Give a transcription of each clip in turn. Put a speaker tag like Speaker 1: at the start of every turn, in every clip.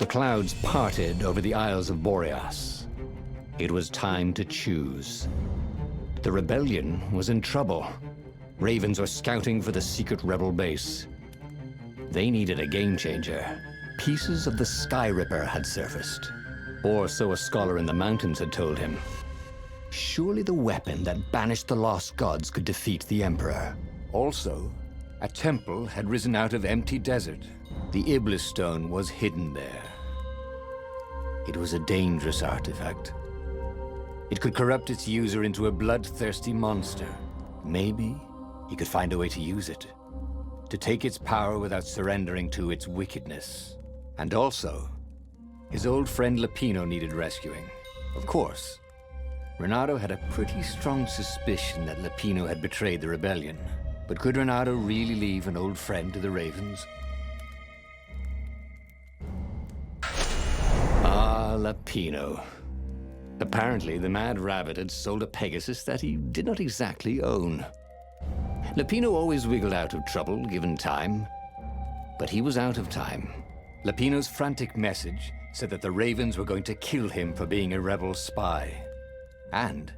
Speaker 1: The clouds parted over the Isles of Boreas. It was time to choose. The rebellion was in trouble. Ravens were scouting for the secret rebel base. They needed a game changer. Pieces of the Sky Ripper had surfaced. Or so a scholar in the mountains had told him. Surely the weapon that banished the lost gods could defeat the Emperor. Also, a temple had risen out of empty desert. The Iblis stone was hidden there. It was a dangerous artifact. It could corrupt its user into a bloodthirsty monster. Maybe he could find a way to use it, to take its power without surrendering to its wickedness. And also, his old friend Lapino needed rescuing. Of course, Renato had a pretty strong suspicion that Lapino had betrayed the rebellion. But could Renato really leave an old friend to the Ravens? Ah, Lapino. Apparently, the Mad Rabbit had sold a Pegasus that he did not exactly own. Lapino always wiggled out of trouble, given time. But he was out of time. Lapino's frantic message said that the Ravens were going to kill him for being a rebel spy. And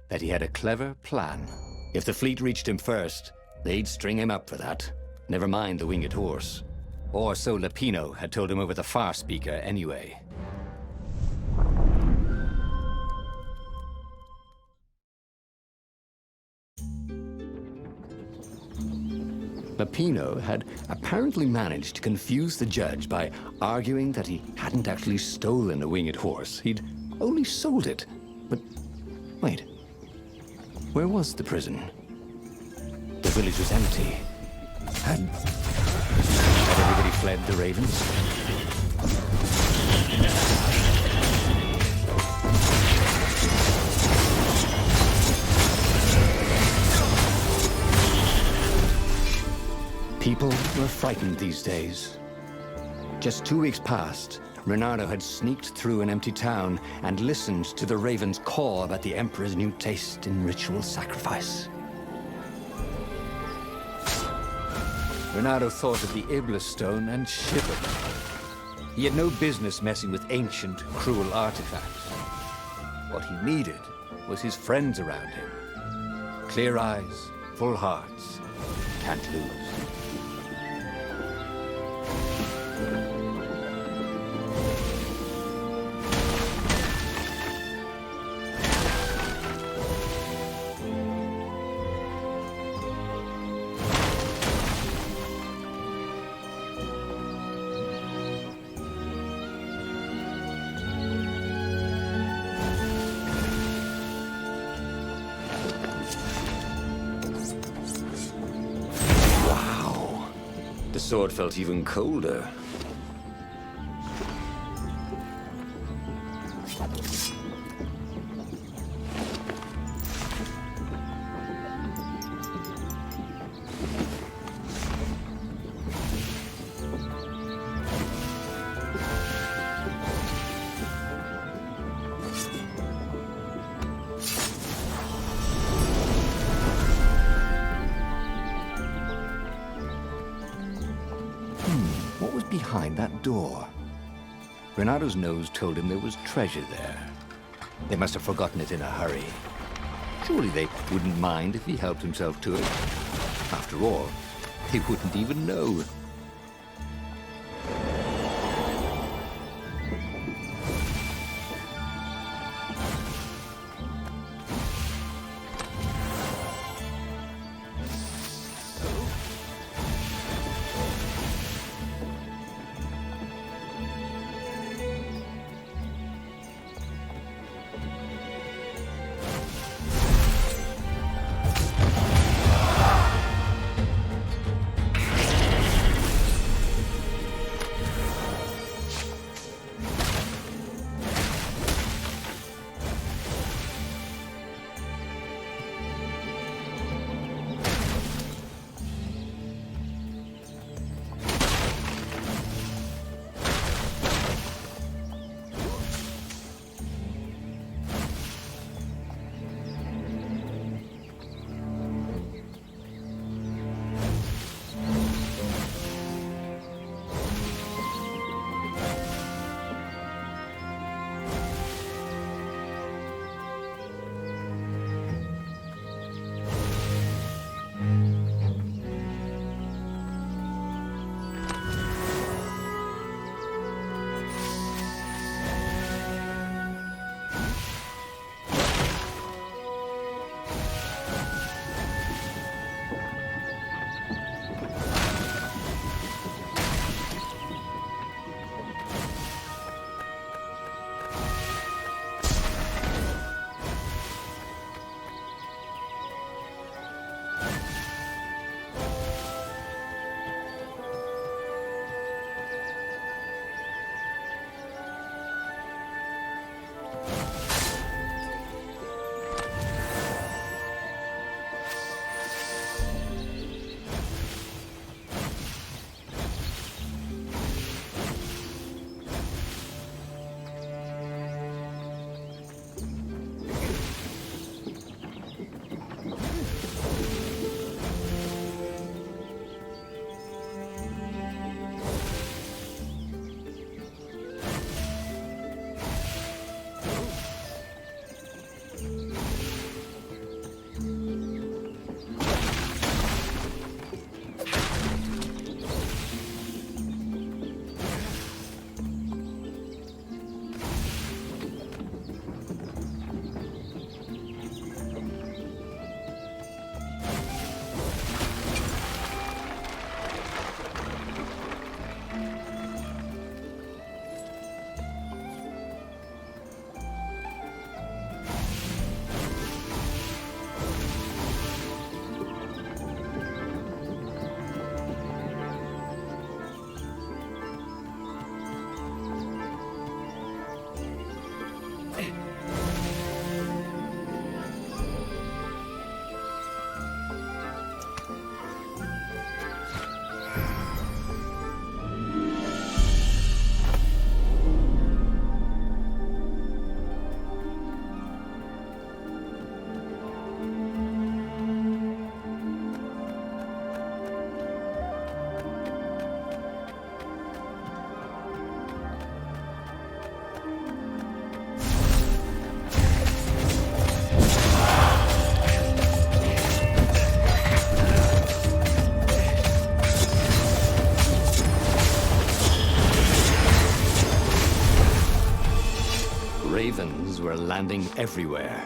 Speaker 1: that he had a clever plan. If the fleet reached him first, they'd string him up for that. Never mind the winged horse. Or so Lapino had told him over the far speaker anyway. Lapino had apparently managed to confuse the judge by arguing that he hadn't actually stolen a winged horse. He'd only sold it. But wait, where was the prison? The village was empty. Had everybody fled the Ravens? People were frightened these days. Just 2 weeks past, Renato had sneaked through an empty town and listened to the Ravens caw about the Emperor's new taste in ritual sacrifice. Renato thought of the Iblis stone and shivered. He had no business messing with ancient, cruel artifacts. What he needed was his friends around him. Clear eyes, full hearts, can't lose. The sword felt even colder. What was behind that door? Renato's nose told him there was treasure there. They must have forgotten it in a hurry. Surely they wouldn't mind if he helped himself to it. After all, they wouldn't even know. were landing everywhere.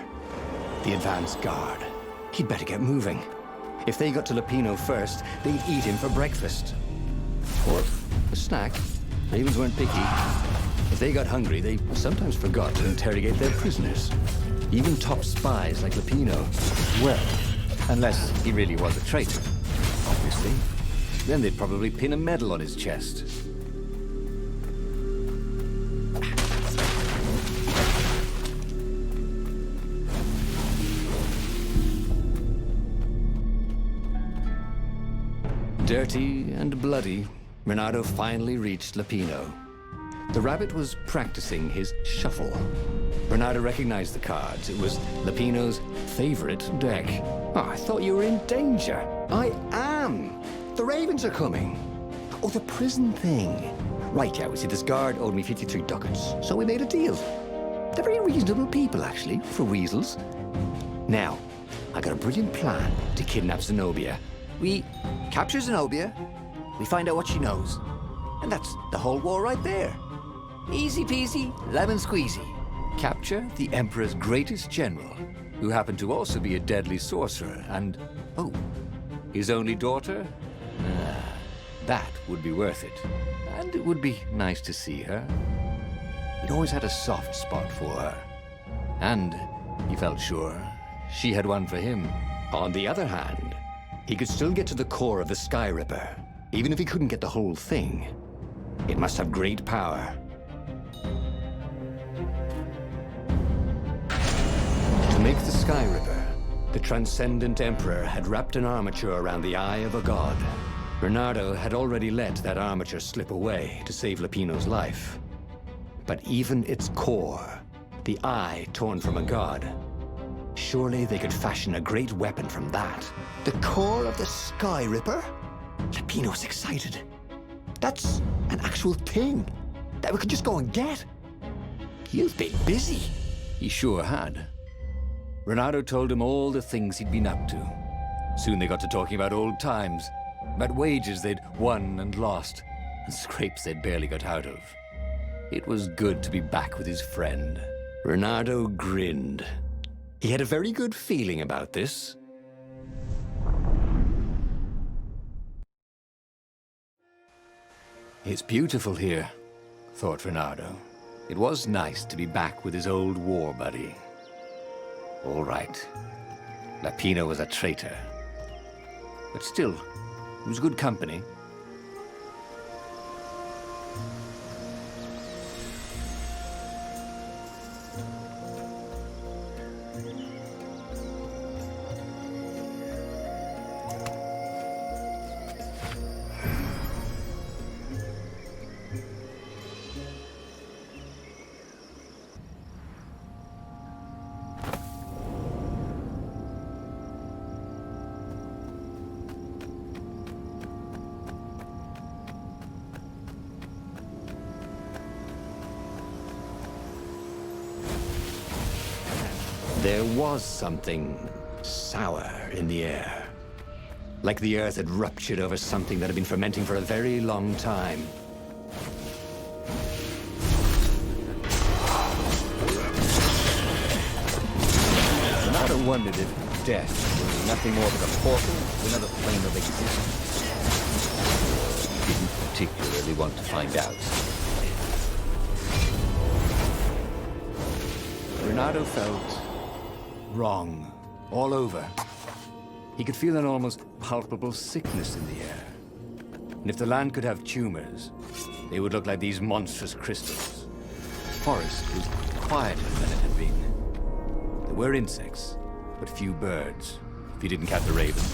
Speaker 1: The advance guard. He'd better get moving. If they got to Lupino first, they'd eat him for breakfast. Or a snack. Ravens weren't picky. If they got hungry, they sometimes forgot to interrogate their prisoners. Even top spies like Lupino.
Speaker 2: Well, unless he really was a traitor, obviously.
Speaker 1: Then they'd probably pin a medal on his chest. Dirty and bloody, Renato finally reached Lupino. The rabbit was practicing his shuffle. Renato recognized the cards. It was Lupino's favorite deck. Oh, I thought you were in danger. I am. The Ravens are coming. Oh, the prison thing. Right, yeah, we see this guard owed me 53 ducats, so we made a deal. They're very reasonable people, actually, for weasels. Now, I got a brilliant plan to kidnap Zenobia. We capture Zenobia, we find out what she knows, and that's the whole war right there. Easy peasy, lemon squeezy.
Speaker 2: Capture the Emperor's greatest general, who happened to also be a deadly sorcerer, and, oh, his only daughter? That would be worth it. And it would be nice to see her. He'd always had a soft spot for her. And he felt sure she had one for him.
Speaker 1: On the other hand, he could still get to the core of the Sky Ripper, even if he couldn't get the whole thing. It must have great power. To make the Sky Ripper, the Transcendent Emperor had wrapped an armature around the eye of a god. Bernardo had already let that armature slip away to save Lupino's life. But even its core, the eye torn from a god, surely they could fashion a great weapon from that. The core of the Sky Ripper? Lupino's excited. That's an actual thing that we could just go and get. You've been busy.
Speaker 2: He sure had. Renato told him all the things he'd been up to. Soon they got to talking about old times, about wages they'd won and lost, and scrapes they'd barely got out of. It was good to be back with his friend.
Speaker 1: Renato grinned. He had a very good feeling about this.
Speaker 2: It's beautiful here, thought Renato. It was nice to be back with his old war buddy. All right, Lupino was a traitor. But still, it was good company.
Speaker 1: There was something sour in the air. Like the earth had ruptured over something that had been fermenting for a very long time.
Speaker 2: Renato wondered if death was nothing more but a portal to another plane of existence. He didn't particularly want to find out. Renato felt wrong all over. He could feel an almost palpable sickness in the air. And if the land could have tumors, they would look like these monstrous crystals. The forest was quieter than it had been. There were insects, but few birds, if you didn't count the ravens.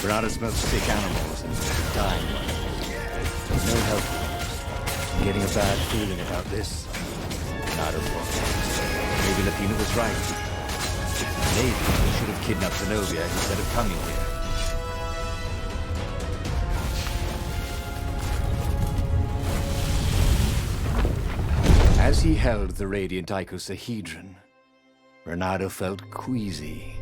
Speaker 2: Renato smelled sick animals and dying ones. No help. I'm getting a bad feeling about this. Renato thought. Maybe Lupino was right. Maybe he should have kidnapped Zenobia instead of coming here. As he held the radiant icosahedron, Renato felt queasy,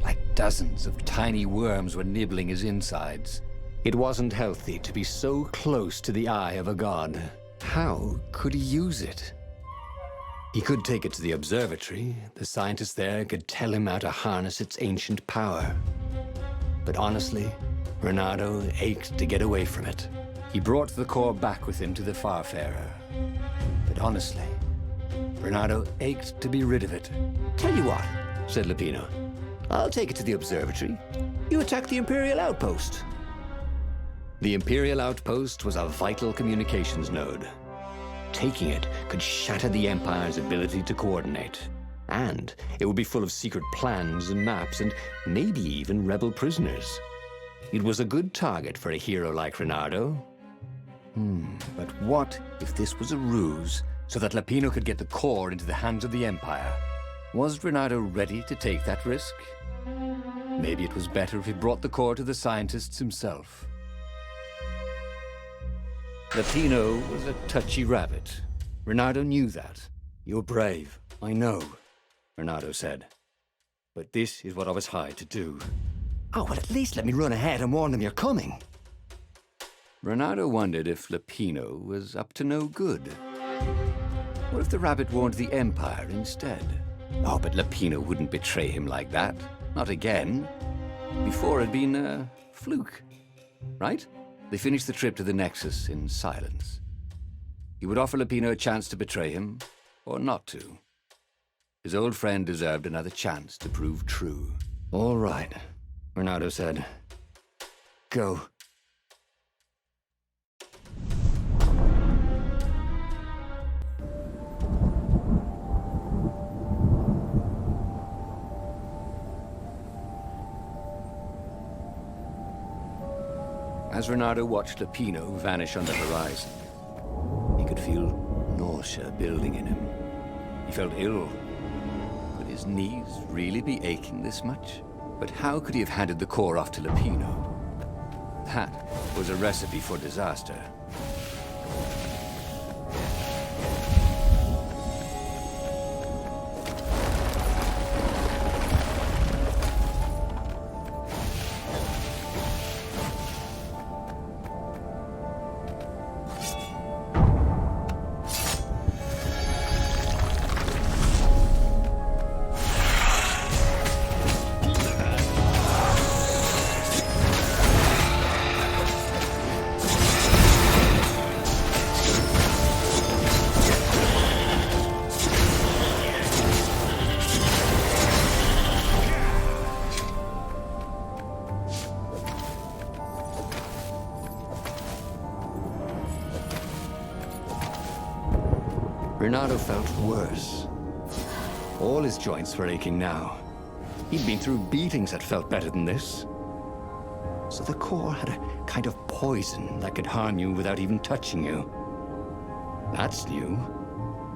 Speaker 2: like dozens of tiny worms were nibbling his insides.
Speaker 1: It wasn't healthy to be so close to the eye of a god. How could he use it? He could take it to the observatory. The scientists there could tell him how to harness its ancient power. But honestly, Renato ached to get away from it.
Speaker 2: He brought the core back with him to the Farfarer. But honestly, Renato ached to be rid of it.
Speaker 1: Tell you what, said Lupino. I'll take it to the observatory. You attack the Imperial outpost. The Imperial outpost was a vital communications node. Taking it could shatter the Empire's ability to coordinate. And it would be full of secret plans and maps and maybe even rebel prisoners. It was a good target for a hero like Renato.
Speaker 2: But what if this was a ruse so that Lupino could get the core into the hands of the Empire? Was Renato ready to take that risk? Maybe it was better if he brought the core to the scientists himself. Lupino was a touchy rabbit. Renato knew that.
Speaker 1: You're brave, I know, Renato said. But this is what I was hired to do. Oh, well, at least let me run ahead and warn them you're coming.
Speaker 2: Renato wondered if Lupino was up to no good. What if the rabbit warned the Empire instead? Oh, but Lupino wouldn't betray him like that. Not again. Before it'd been a fluke, right? They finished the trip to the Nexus in silence. He would offer Lupino a chance to betray him, or not to. His old friend deserved another chance to prove true.
Speaker 1: All right, Renato said. Go.
Speaker 2: As Renato watched Lupino vanish on the horizon, he could feel nausea building in him. He felt ill. Could his knees really be aching this much? But how could he have handed the core off to Lupino? That was a recipe for disaster.
Speaker 1: Renato felt worse. All his joints were aching now. He'd been through beatings that felt better than this. So the core had a kind of poison that could harm you without even touching you. That's new.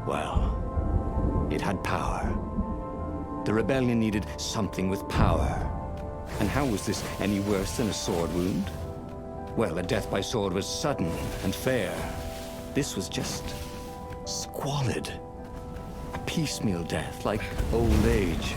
Speaker 1: Well, it had power. The rebellion needed something with power. And how was this any worse than a sword wound? Well, a death by sword was sudden and fair. This was just squalid. A piecemeal death, like old age.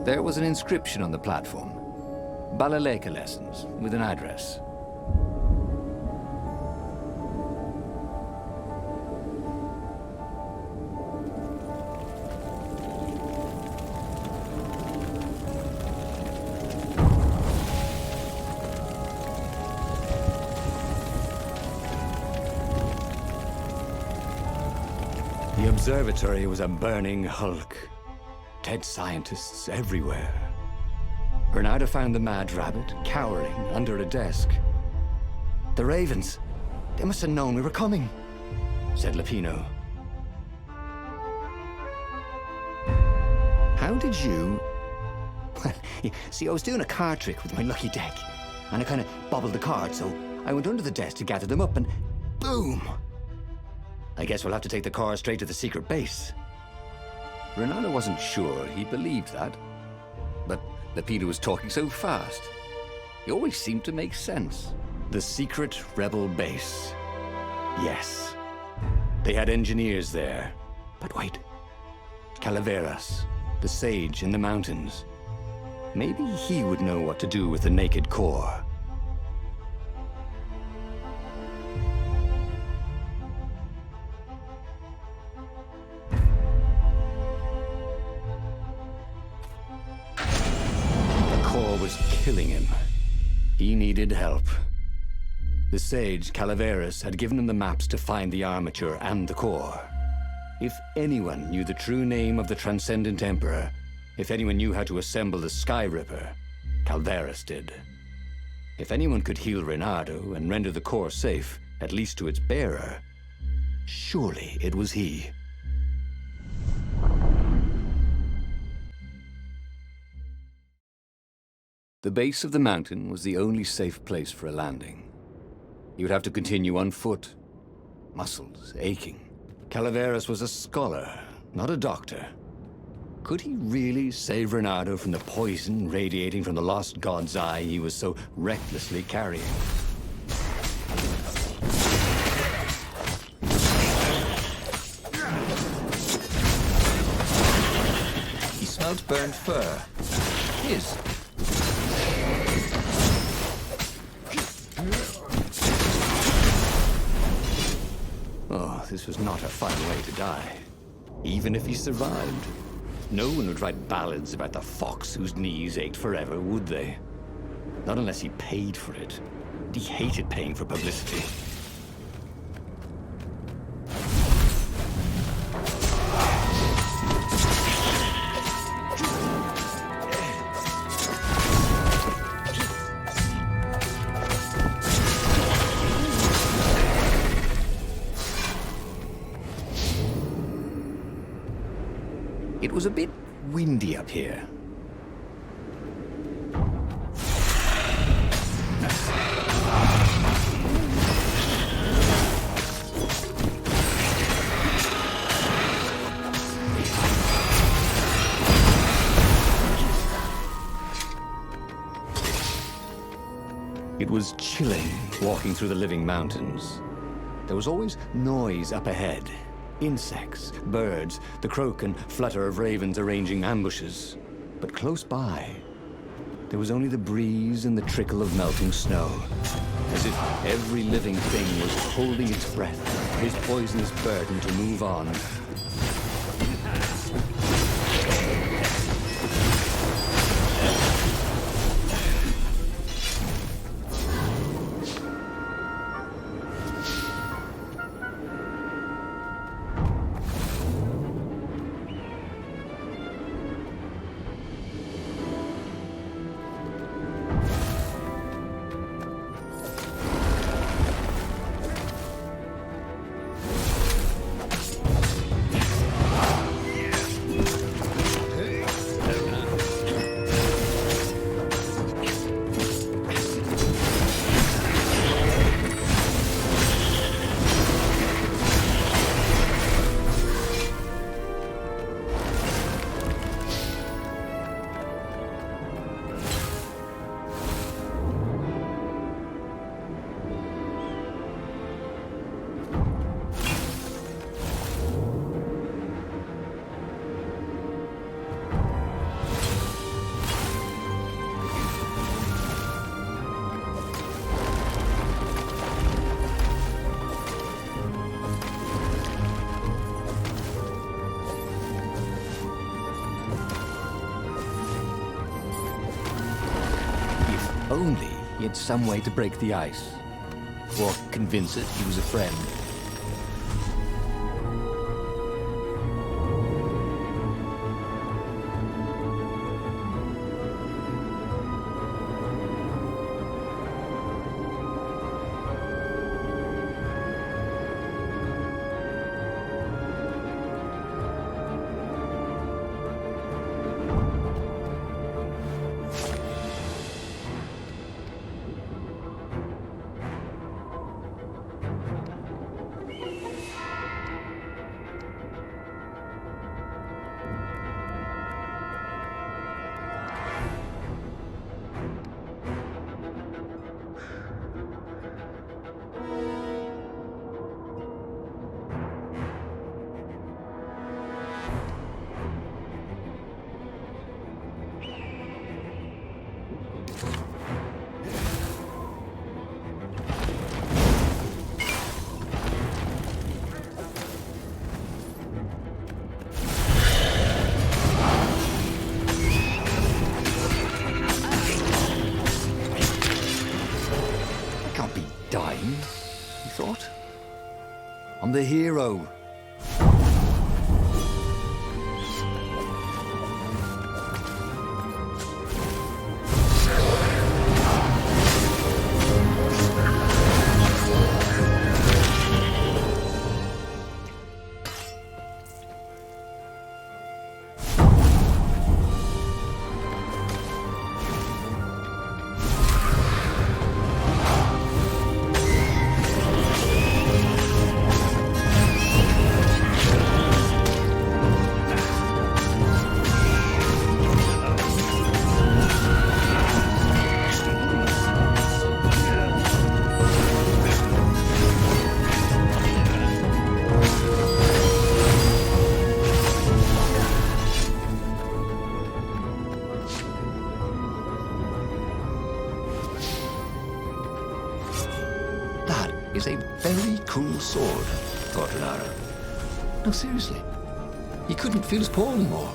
Speaker 1: There was an inscription on the platform.
Speaker 2: balalaika lessons with an address. The observatory was a burning hulk. Dead scientists everywhere. Bernardo found the mad rabbit cowering under a desk. The ravens, they must have known we were coming, said Lupino. How did you... Well, see, I was doing a card trick with my lucky deck, and I kind of bobbled the cards, so I went under the desk to gather them up, and boom! I guess we'll have to take the car straight to the secret base. Renato wasn't sure he believed that, but Lupino was talking so fast. He always seemed to make sense. The secret rebel base. Yes. They had engineers there. But wait. Calaveras, the sage in the mountains. Maybe he would know what to do with the naked core. Was killing him. He needed help. The sage, Calaveras, had given him the maps to find the armature and the core. If anyone knew the true name of the Transcendent Emperor, if anyone knew how to assemble the Sky Ripper, Calaveras did. If anyone could heal Reynardo and render the core safe, at least to its bearer, surely it was he. The base of the mountain was the only safe place for a landing. He would have to continue on foot, muscles aching. Calaveras was a scholar, not a doctor. Could he really save Reynardo from the poison radiating from the lost god's eye he was so recklessly carrying? He smelled burnt fur. His. Oh, this was not a fun way to die. Even if he survived. No one would write ballads about the fox whose knees ached forever, would they? Not unless he paid for it. He hated paying for publicity. It was a bit windy up here. It was chilling walking through the living mountains. There was always noise up ahead. Insects, birds, the croak and flutter of ravens arranging ambushes. But close by, there was only the breeze and the trickle of melting snow, as if every living thing was holding its breath, his poisonous burden to move on. only he had some way to break the ice. Or convince it he was a friend. I'm the hero. Is a very cool sword, thought Renato. No, seriously. He couldn't feel his paw anymore.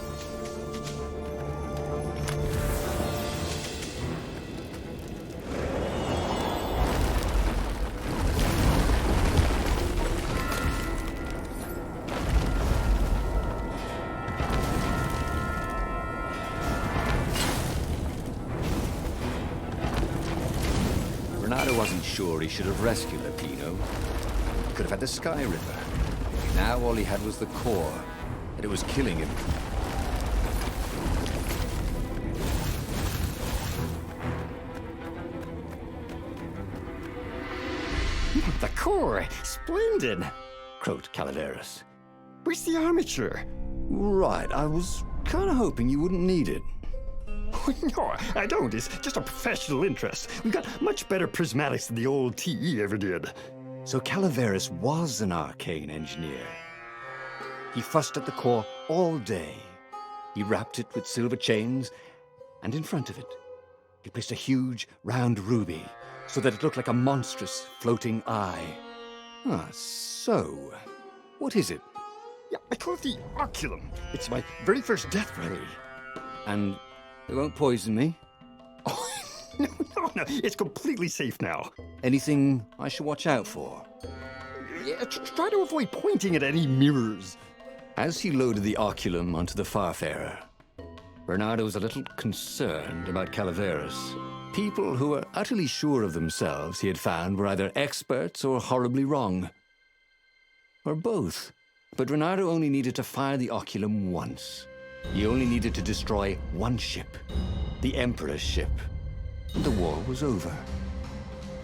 Speaker 2: Renato wasn't sure he should have rescued Lapino. He could have had the Sky Ripper. Now all he had was the core, and it was killing him.
Speaker 1: The core! Splendid! Croaked Calaveras. Where's the armature?
Speaker 2: Right, I was kind of hoping you wouldn't need it.
Speaker 1: No, I don't. It's just a professional interest. We've got much better prismatics than the old TE ever did.
Speaker 2: So Calaveras was an arcane engineer. He fussed at the core all day. He wrapped it with silver chains, and in front of it, he placed a huge, round ruby, so that it looked like a monstrous, floating eye. So, what is it?
Speaker 1: Yeah, I call it the Oculum. It's my very first death ray.
Speaker 2: And it won't poison me?
Speaker 1: Oh, no, it's completely safe now.
Speaker 2: Anything I should watch out for?
Speaker 1: Yeah, try to avoid pointing at any mirrors.
Speaker 2: As he loaded the Oculum onto the Farfarer, Bernardo was a little concerned about Calaveras. People who were utterly sure of themselves, he had found, were either experts or horribly wrong. Or both. But Bernardo only needed to fire the Oculum once. He only needed to destroy one ship, the Emperor's ship, and the war was over.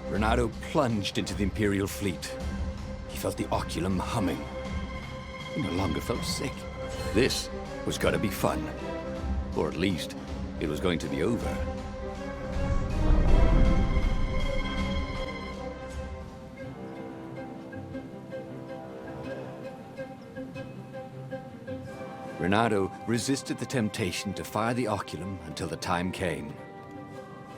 Speaker 2: Bernardo plunged into the Imperial fleet. He felt the Oculum humming. He no longer felt sick. This was going to be fun. Or at least, it was going to be over. Renato resisted the temptation to fire the Oculum until the time came.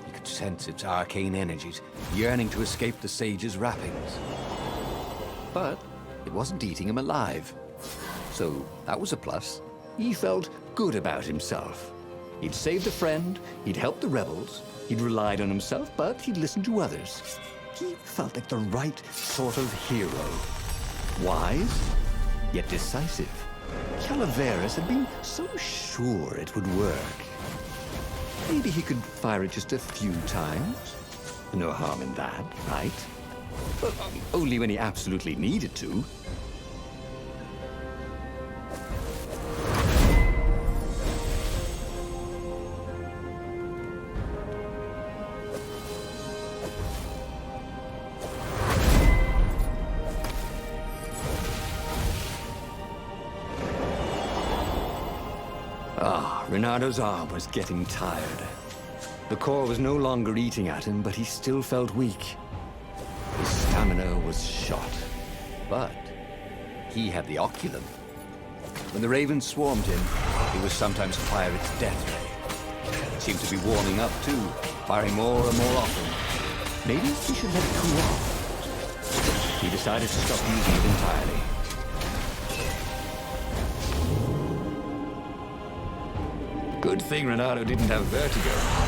Speaker 2: He could sense its arcane energies yearning to escape the sage's wrappings. But it wasn't eating him alive. So that was a plus. He felt good about himself.
Speaker 1: He'd saved a friend, he'd helped the rebels, he'd relied on himself, but he'd listened to others. He felt like the right sort of hero. Wise, yet decisive. Calaveras had been so sure it would work. Maybe he could fire it just a few times. No harm in that, right? But only when he absolutely needed to. Reynardo's arm was getting tired. The core was no longer eating at him, but he still felt weak. His stamina was shot. But he had the oculum. When the ravens swarmed him, he would sometimes fire its death ray. It seemed to be warming up too, firing more and more often. Maybe he should let it cool off. He decided to stop using it entirely. Good thing Reynardo didn't have vertigo.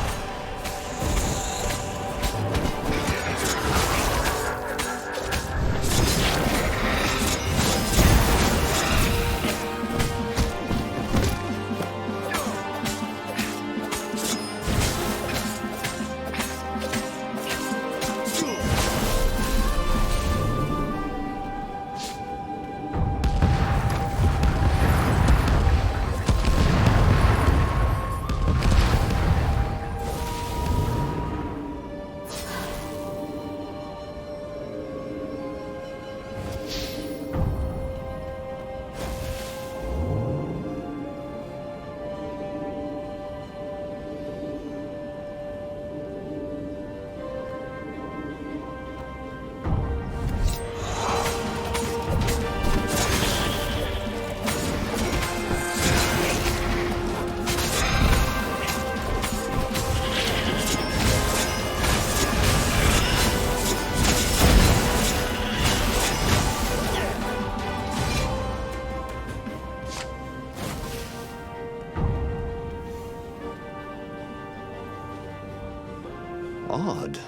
Speaker 1: Odd.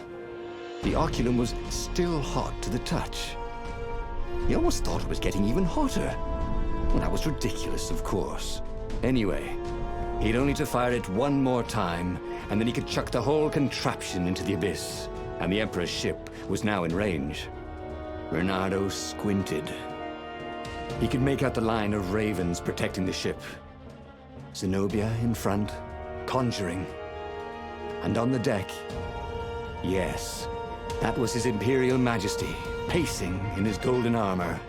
Speaker 1: The oculum was still hot to the touch. He almost thought it was getting even hotter. Well, that was ridiculous, of course. Anyway, he'd only to fire it one more time, and then he could chuck the whole contraption into the abyss, and the Emperor's ship was now in range. Reynardo squinted. He could make out the line of ravens protecting the ship. Zenobia in front, conjuring. And on the deck, yes, that was His Imperial Majesty, pacing in his golden armor.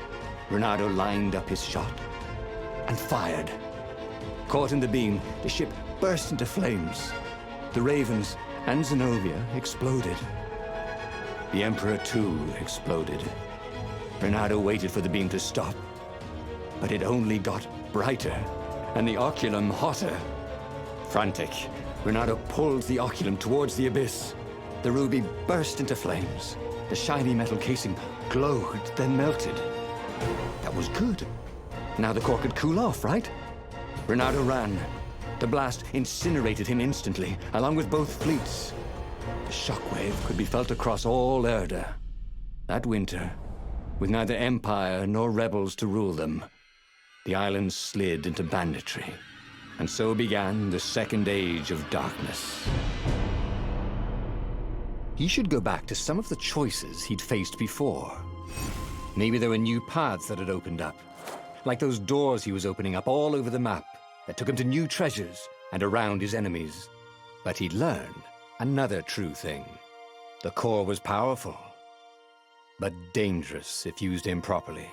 Speaker 1: Reynardo lined up his shot and fired. Caught in the beam, the ship burst into flames. The ravens and Zenobia exploded. The Emperor, too, exploded. Reynardo waited for the beam to stop, but it only got brighter, and the oculum hotter. Frantic, Reynardo pulled the oculum towards the abyss. The ruby burst into flames. The shiny metal casing glowed, then melted. That was good. Now the core could cool off, right? Reynardo ran. The blast incinerated him instantly, along with both fleets. The shockwave could be felt across all Erda. That winter, with neither Empire nor rebels to rule them, the islands slid into banditry. And so began the Second Age of Darkness. He should go back to some of the choices he'd faced before. Maybe there were new paths that had opened up, like those doors he was opening up all over the map that took him to new treasures and around his enemies. But he'd learned another true thing. The core was powerful, but dangerous if used improperly.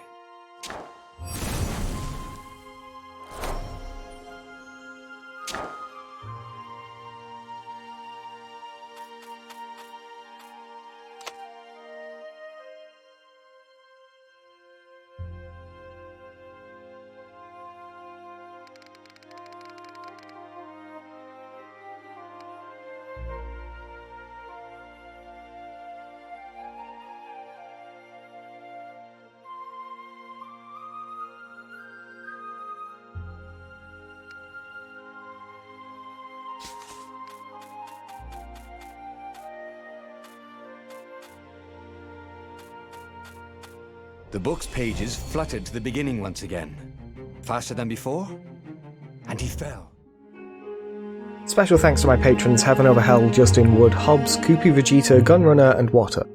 Speaker 2: The book's pages fluttered to the beginning once again. Faster than before, and he fell.
Speaker 3: Special thanks to my patrons Heaven Over Hell, Justin Wood, Hobbs, Koopy Vegeta, Gunrunner and Water.